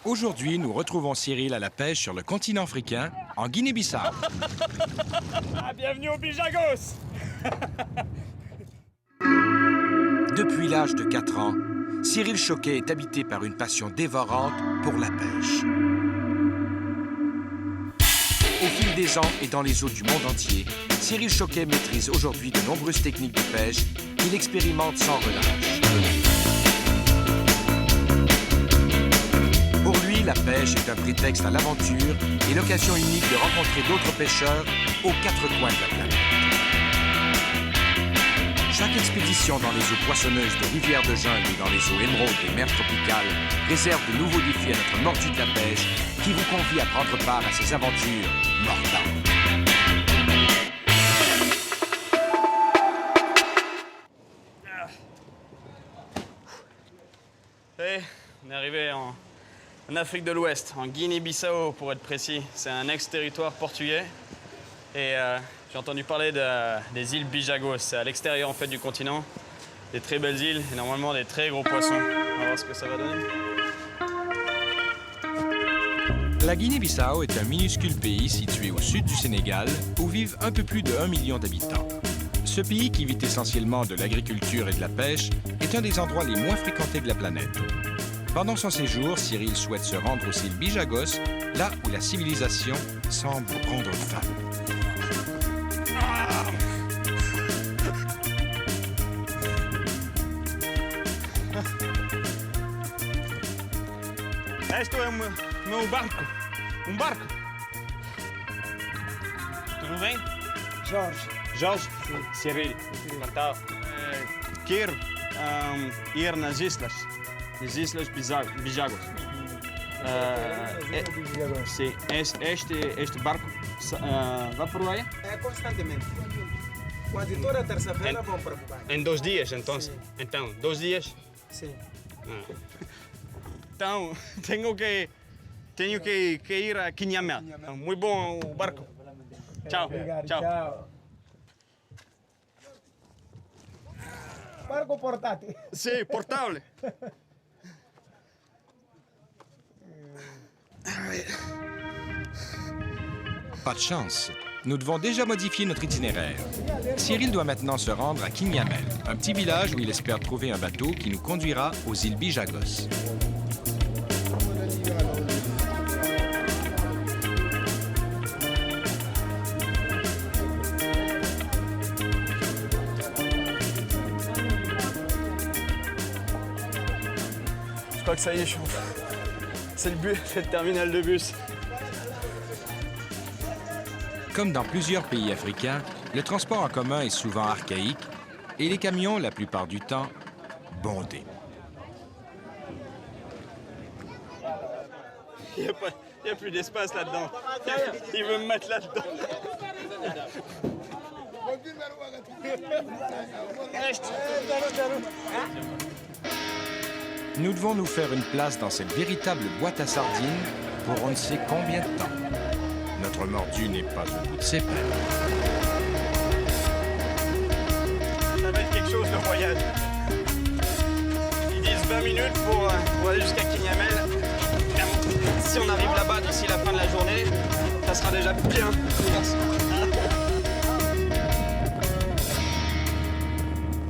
Aujourd'hui, nous retrouvons Cyril à la pêche sur le continent africain, en Guinée-Bissau. Bienvenue au Bijagos. Depuis l'âge de 4 ans, Cyril Choquet est habité par une passion dévorante pour la pêche. Au fil des ans et dans les eaux du monde entier, Cyril Choquet maîtrise aujourd'hui de nombreuses techniques de pêche qu'il expérimente sans relâche. Pour lui, la pêche est un prétexte à l'aventure et l'occasion unique de rencontrer d'autres pêcheurs aux 4 coins de la planète. Chaque expédition dans les eaux poissonneuses de rivières de jungle et dans les eaux émeraudes des mers tropicales réserve de nouveaux défis à notre mordu de la pêche qui vous convie à prendre part à ces aventures mordantes. Hey, on est arrivé en Afrique de l'Ouest, en Guinée-Bissau pour être précis. C'est un ex-territoire portugais et j'ai entendu parler des îles Bijagos. C'est à l'extérieur en fait du continent, des très belles îles et normalement des très gros poissons. On va voir ce que ça va donner. La Guinée-Bissau est un minuscule pays situé au sud du Sénégal où vivent un peu plus de 1 million d'habitants. Ce pays, qui vit essentiellement de l'agriculture et de la pêche, est un des endroits les moins fréquentés de la planète. Pendant son séjour, Cyril souhaite se rendre aux îles Bijagos, là où la civilisation semble prendre fin. Esto é meu barco. Barco. Tudo bem? Jorge. Cyril. Encantado. Quero ir nas islas. Nas Islas Bijagos. Sim. Este barco vai por lá? É constantemente. Quase toda terça-feira vão para Bugai. Em 2 dias, então? Sim. Então, 2 dias? Sim. Então, tenho que ir a Quinhamel. Muito bom o barco. Tchau. Obrigado, Tchau. tchau. Barco portátil. Sim, portável. Pas de chance. Nous devons déjà modifier notre itinéraire. Cyril doit maintenant se rendre à Quinhamel, un petit village où il espère trouver un bateau qui nous conduira aux îles Bijagos. Je crois que ça y est, c'est le bus, c'est le terminal de bus. Comme dans plusieurs pays africains, le transport en commun est souvent archaïque et les camions, la plupart du temps, bondés. Il n'y a plus d'espace là-dedans. Il veut me mettre là-dedans. Nous devons nous faire une place dans cette véritable boîte à sardines pour on ne sait combien de temps. Notre mordu n'est pas au bout de ses peines. Ça va être quelque chose le voyage. Ils disent 20 minutes pour aller jusqu'à Quinhamel. Si on arrive là-bas d'ici la fin de la journée, ça sera déjà bien.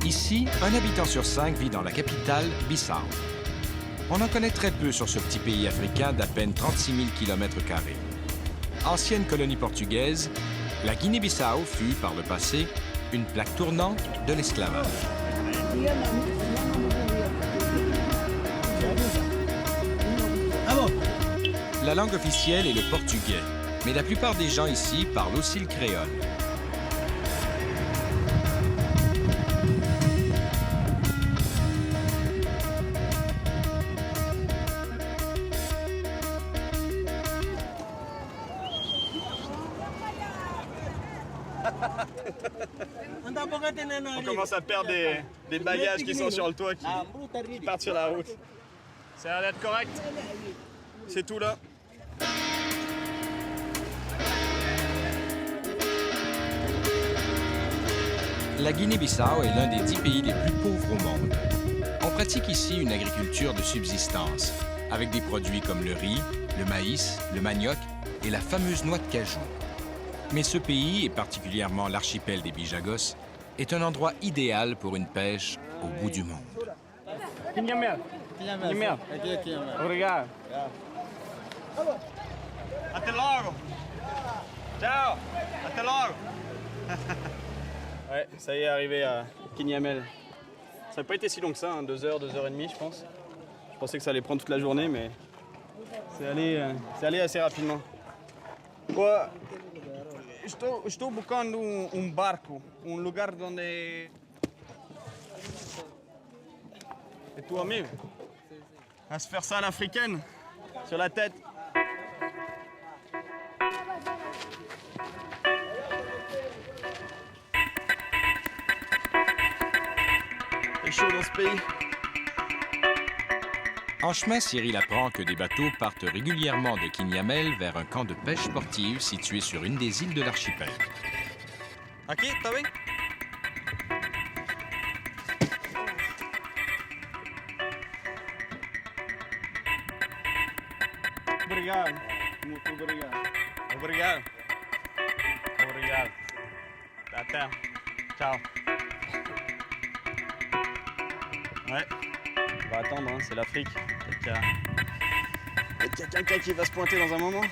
Ici, un habitant sur 5 vit dans la capitale, Bissau. On en connaît très peu sur ce petit pays africain d'à peine 36 000 km². Ancienne colonie portugaise, la Guinée-Bissau fut, par le passé, une plaque tournante de l'esclavage. La langue officielle est le portugais, mais la plupart des gens ici parlent aussi le créole. On commence à perdre des bagages qui sont sur le toit, qui partent sur la route. Ça a l'air d'être correct. C'est tout là. La Guinée-Bissau est l'un des 10 pays les plus pauvres au monde. On pratique ici une agriculture de subsistance. avec des produits comme le riz, le maïs, le manioc et la fameuse noix de cajou. Mais ce pays, et particulièrement l'archipel des Bijagos, est un endroit idéal pour une pêche au bout du monde. Obrigado. Até logo. Ciao. Até logo. Ouais, ça y est, arrivé à Kinyamel. Ça n'a pas été si long que ça, hein, 2 heures, 2 heures et demie, je pense. Je pensais que ça allait prendre toute la journée, mais c'est allé assez rapidement. Boa, estou buscando barco, lugar donde... Et tu amigo? À se faire ça à l'africaine, sur la tête. C'est chaud dans ce pays. En chemin, Cyril apprend que des bateaux partent régulièrement de Kinyamel vers un camp de pêche sportive situé sur une des îles de l'archipel. Aqui, tá bem? Obrigado. Muito obrigado. Obrigado. Obrigado. Até. Ciao. Ouais. On va attendre, hein, c'est l'Afrique. Peut-être qu'il y a quelqu'un qui va se pointer dans un moment.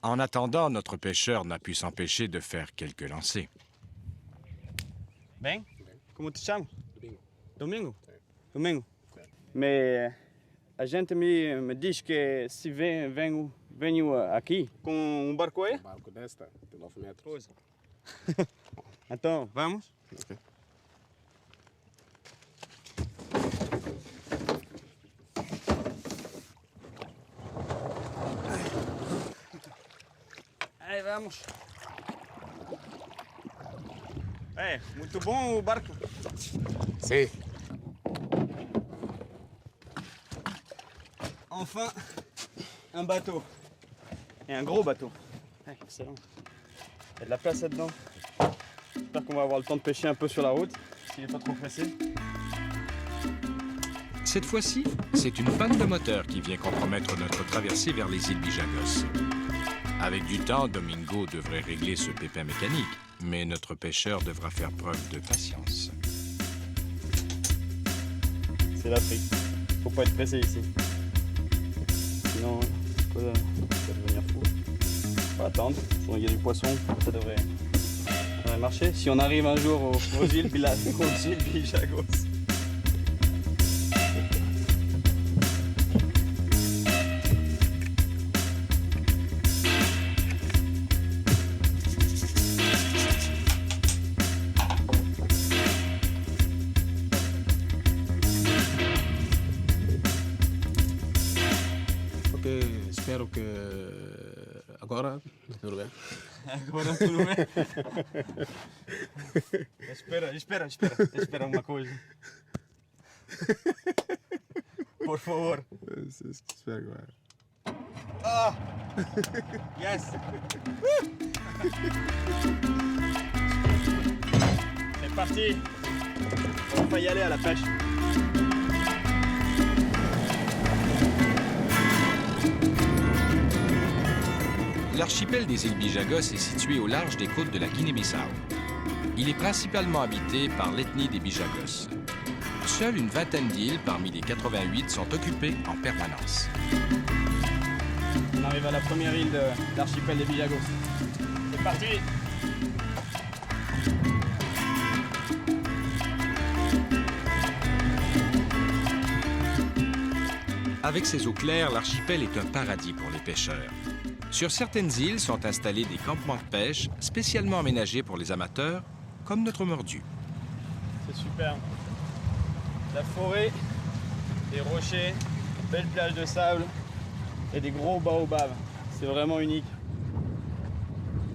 En attendant, notre pêcheur n'a pu s'empêcher de faire quelques lancers. Bem? Como te chama? Domingo. Domingo? Mais a gente me diz que se venho aqui com barco aí? Barco desta, de 9 metros. Pois. Então, vamos? Ok. Aí, vamos. É, muito bom o barco. Sim. Enfin, un bateau. Et un gros bateau. Ouais, excellent. Il y a de la place là-dedans. J'espère qu'on va avoir le temps de pêcher un peu sur la route, s'il n'est pas trop pressé. Cette fois-ci, c'est une panne de moteur qui vient compromettre notre traversée vers les îles Bijagos. Avec du temps, Domingo devrait régler ce pépin mécanique, mais notre pêcheur devra faire preuve de patience. C'est l'Afrique. Faut pas être pressé ici. Sinon, ça va devenir fou. Faut attendre. Il y a du poisson, ça devrait marcher. Si on arrive un jour aux îles Bijagos. Espero que agora tudo bem. Agora tudo bem. Espera uma coisa. Por favor. Espero que vai. Ah! Yes! C'est parti! On va y aller à la pêche. L'archipel des îles Bijagos est situé au large des côtes de la Guinée-Bissau. Il est principalement habité par l'ethnie des Bijagos. Seule une vingtaine d'îles parmi les 88 sont occupées en permanence. On arrive à la première île de l'archipel des Bijagos. C'est parti! Avec ses eaux claires, l'archipel est un paradis pour les pêcheurs. Sur certaines îles sont installés des campements de pêche spécialement aménagés pour les amateurs, comme notre mordu. C'est super. La forêt, des rochers, belle plage de sable et des gros baobabs. C'est vraiment unique.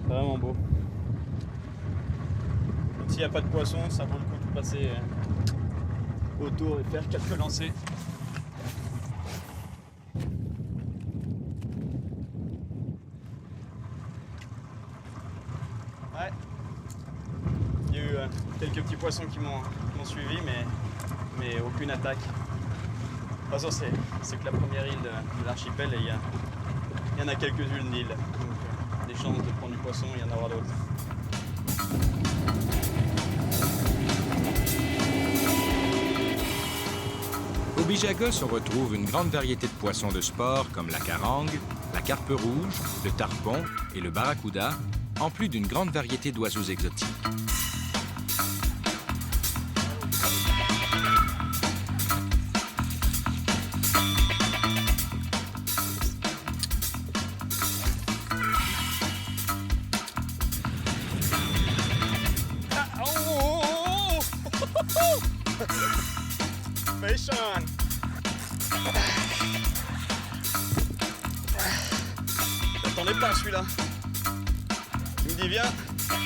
Vraiment beau. Même s'il n'y a pas de poisson, ça vaut le coup de passer autour et faire quelques lancers. Ouais. Il y a eu quelques petits poissons qui m'ont suivi, mais aucune attaque. De toute façon, c'est que la première île de l'archipel et il y en a quelques-unes d'îles. Donc des chances de prendre du poisson, il y en aura d'autres. Au Bijagos, on retrouve une grande variété de poissons de sport comme la carangue, la carpe rouge, le tarpon et le barracuda, en plus d'une grande variété d'oiseaux exotiques. Fish on! J'attendais pas celui-là. Il me dit viens,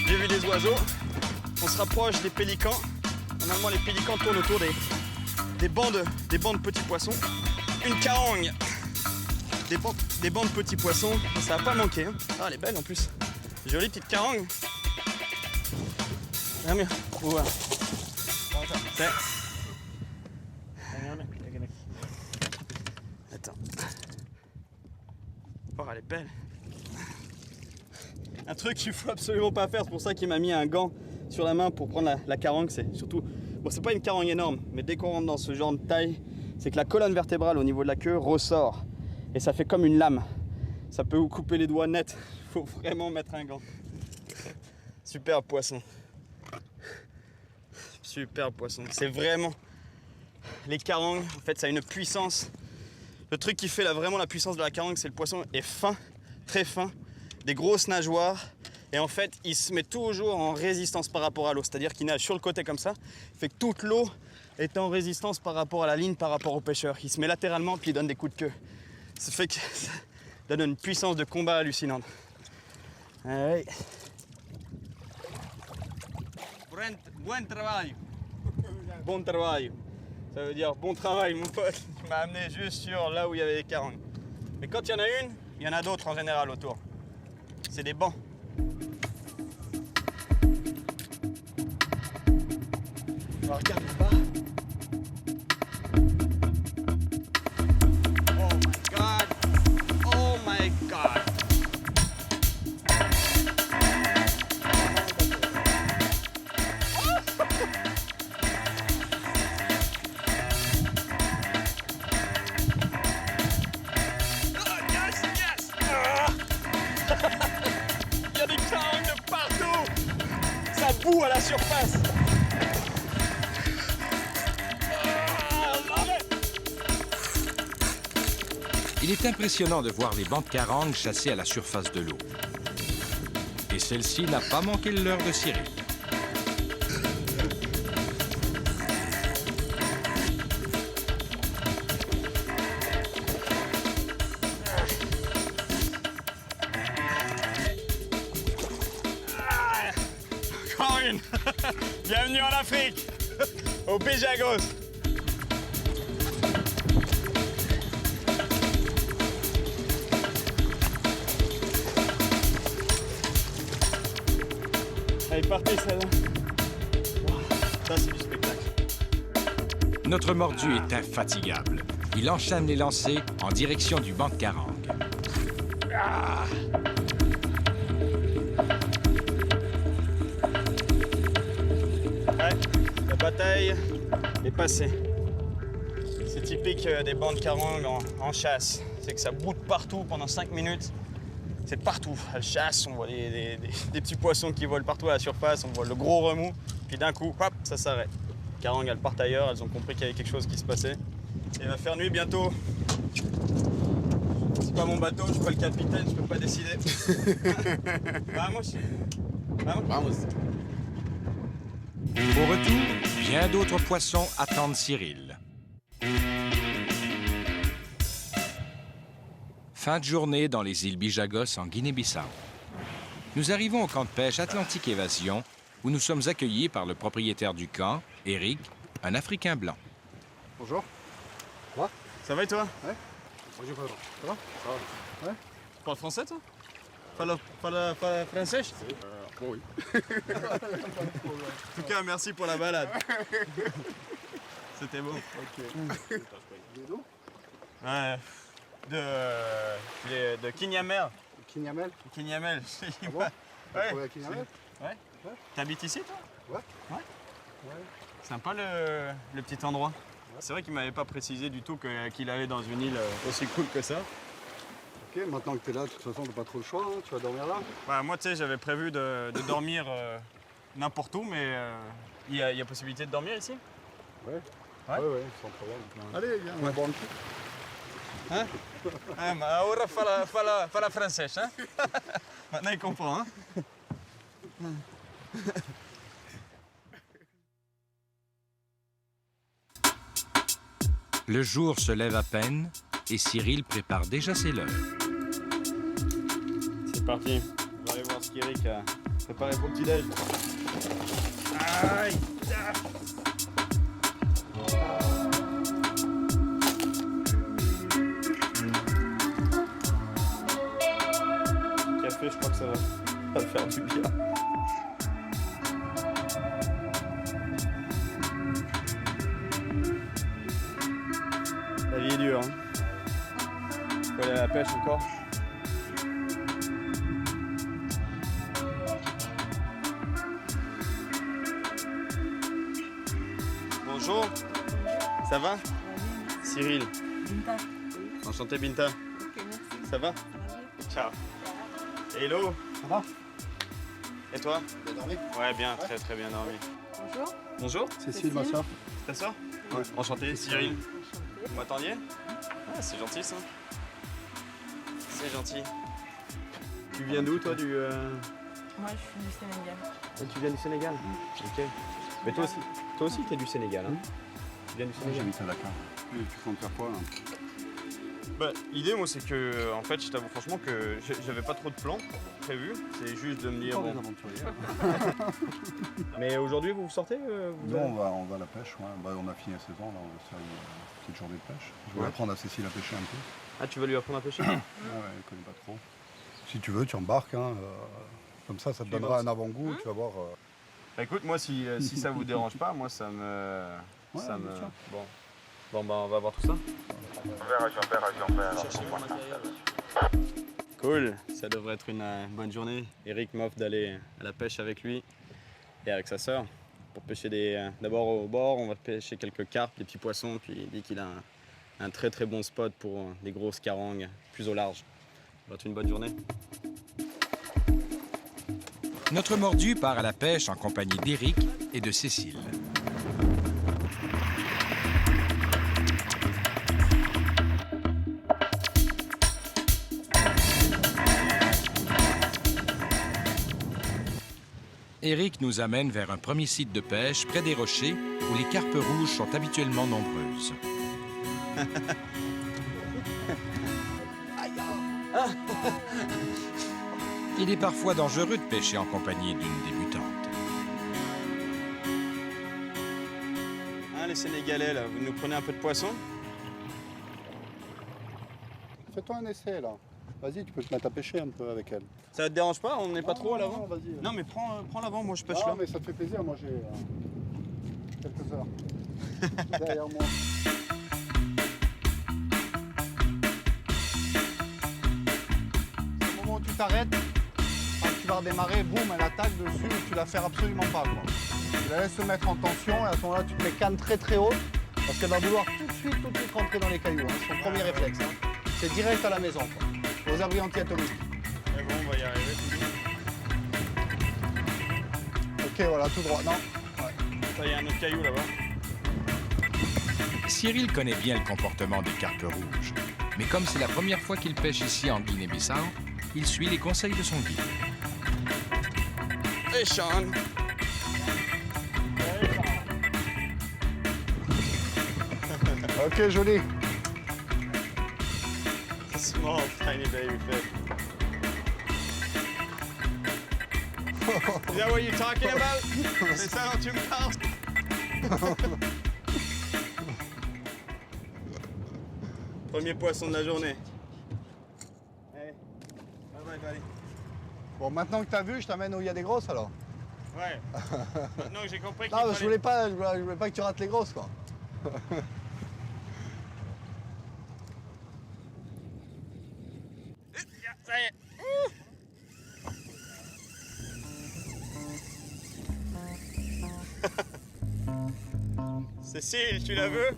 j'ai vu des oiseaux. On se rapproche des pélicans. Normalement les pélicans tournent autour des bancs de petits poissons. Une carangue. Des bancs de petits poissons. Ça va pas manquer. Hein. Ah elle est belle en plus. Jolie petite carangue. Ah mais. Ouais. C'est. Attends. Oh, elle est belle. Un truc qu'il faut absolument pas faire, c'est pour ça qu'il m'a mis un gant sur la main pour prendre la carangue, c'est surtout... Bon, c'est pas une carangue énorme, mais dès qu'on rentre dans ce genre de taille, c'est que la colonne vertébrale au niveau de la queue ressort. Et ça fait comme une lame. Ça peut vous couper les doigts net. Il faut vraiment mettre un gant. Super poisson. Super poisson. C'est vraiment... Les carangues, en fait, ça a une puissance. Le truc qui fait vraiment la puissance de la carangue, c'est le poisson est fin, très fin, des grosses nageoires. Et en fait, il se met toujours en résistance par rapport à l'eau. C'est-à-dire qu'il nage sur le côté comme ça. Il fait que toute l'eau est en résistance par rapport à la ligne, par rapport au pêcheur. Il se met latéralement, puis il donne des coups de queue. Ça fait que ça donne une puissance de combat hallucinante. Ouais. Buen travail. Bon travail. Ça veut dire bon travail, mon pote. Il m'a amené juste sur là où il y avait les carangues. Mais quand il y en a une, il y en a d'autres en général autour. C'est des bancs. Alors, regarde là-bas. Oh my god. Oh my god. Il y a des carangues de partout. Ça boue à la surface. Il est impressionnant de voir les bancs de carangue chassés à la surface de l'eau. Et celle-ci n'a pas manqué le leurre de Cyril. Encore une. Bienvenue en Afrique, au Bijagos. Elle est partie celle-là. Wow. Ça c'est du spectacle. Notre mordu est infatigable. Il enchaîne les lancers en direction du banc de carangue. Ah. Ouais, la bataille est passée. C'est typique des bancs de carangue en chasse. C'est que ça bout de partout pendant 5 minutes. C'est de partout. Elle chasse, on voit des petits poissons qui volent partout à la surface, on voit le gros remous, puis d'un coup, hop, ça s'arrête. Les carangues, elles partent ailleurs, elles ont compris qu'il y avait quelque chose qui se passait. Et il va faire nuit bientôt. C'est pas mon bateau, je suis pas le capitaine, je peux pas décider. Vamos. Vamos. Vamos. Au retour, bien d'autres poissons attendent Cyril. Fin de journée dans les îles Bijagos en Guinée-Bissau. Nous arrivons au camp de pêche Atlantique Évasion où nous sommes accueillis par le propriétaire du camp, Eric, un Africain blanc. Bonjour. Ça va et toi? Ouais. Bonjour, ça va? Ça va? Ouais. Tu parles français toi? Fala français? Oui. En tout cas, merci pour la balade. C'était beau. Ouais, de Kinyamel. Kinyamel. Kinyamel. Ah bon? T'as trouvé à Kinyamel? Ouais. T'habites ici, toi? Ouais. Sympa le petit endroit. C'est vrai qu'il m'avait pas précisé du tout qu'il allait dans une île aussi cool que ça. Ok, maintenant que t'es là, de toute façon, t'as pas trop le choix, hein, tu vas dormir là. Bah, moi, tu sais, j'avais prévu de dormir n'importe où, mais il y a possibilité de dormir ici? Ouais. Ouais. Ouais, sans problème. Allez, viens, on va boire un coup. Hein? Ah, mais ahora fala français, hein? Maintenant, il comprend, hein? Le jour se lève à peine et Cyril prépare déjà ses leurres. C'est parti. On va aller voir ce qu'Eric a préparé pour le petit-déj. Aïe! Café, je crois que ça va faire du bien. La vie est dure, hein. Faut aller à la pêche encore. Bonjour. Ça va? Cyril. Binta. Enchanté Binta. Ok, merci. Ça va? Ciao. Hello. Ça va? Et toi? T'as dormi? Ouais, bien, très très bien dormi. Bonjour. Bonjour. Cécile, ma soeur. Ta soeur? Ouais. Enchanté, Cyril. Enchantée. Vous m'attendiez? Ah, c'est gentil ça. C'est gentil. Tu viens d'où toi Moi, je suis du Sénégal. Tu viens du Sénégal? Ok. Mais toi aussi t'es du Sénégal, hein? Tu viens du Sénégal? J'habite à Dakar. Et tu comptes faire quoi là? Bah, l'idée, moi, c'est que, en fait, je t'avoue franchement que j'avais pas trop de plans prévus. C'est juste de me dire. Bon. Bon. Mais aujourd'hui, vous sortez Nous, on va à la pêche. Ouais. Bah, on a fini la saison, là, on va se faire une petite journée de pêche. Je vais Ouais. apprendre à Cécile à pêcher un peu. Ah, tu vas lui apprendre à pêcher? Ouais, elle connaît pas trop. Si tu veux, tu embarques. Hein, comme ça te Tu donnera vas- un avant-goût. Tu vas voir. Bah, écoute, moi, si ça vous dérange pas, moi, ça me. Ouais, ça me. bien sûr. Bon, bah, on va voir tout ça. Cool, ça devrait être une bonne journée. Eric m'offre d'aller à la pêche avec lui et avec sa sœur pour pêcher d'abord au bord, on va pêcher quelques carpes, des petits poissons, puis il dit qu'il a un très très bon spot pour des grosses carangues plus au large. Ça va être une bonne journée. Notre mordu part à la pêche en compagnie d'Éric et de Cécile. Éric nous amène vers un premier site de pêche près des rochers où les carpes rouges sont habituellement nombreuses. Il est parfois dangereux de pêcher en compagnie d'une débutante. Hein, les Sénégalais, là, vous nous prenez un peu de poisson? Fais-toi un essai là. Vas-y, tu peux te mettre à pêcher un peu avec elle. Ça te dérange pas? On n'est pas trop à l'avant? Non, vas-y. Non, mais prends l'avant, moi je pêche Non, là. mais ça te fait plaisir. Moi, j'ai quelques heures derrière moi. Au moment où tu t'arrêtes, quand tu vas redémarrer, boum, elle attaque dessus et tu la fermes absolument pas. Quoi. Tu la laisses se mettre en tension et à ce moment-là, tu te mets canne très très haute parce qu'elle va vouloir tout de suite rentrer dans les cailloux. Hein. C'est son premier réflexe. Hein. C'est direct à la maison, quoi. Aux abris anti-atomiques. Mais bon, on va y arriver. Ok, voilà, tout droit. Non. Ça, il y a un autre caillou là-bas. Cyril connaît bien le comportement des carpes rouges. Mais comme c'est la première fois qu'il pêche ici en Guinée-Bissau, il suit les conseils de son guide. Hey Sean! Ok, joli. Small, tiny baby fish. Is that what you're talking about? C'est ça dont tu me parles? Premier poisson de la journée. Hey, bye bye buddy. Bon, maintenant que t'as vu, je t'amène où il y a des grosses alors. Ouais. Maintenant que j'ai compris qu'il Non, fallait... je voulais pas que tu rates les grosses quoi. Ça y est. Cécile, tu la veux?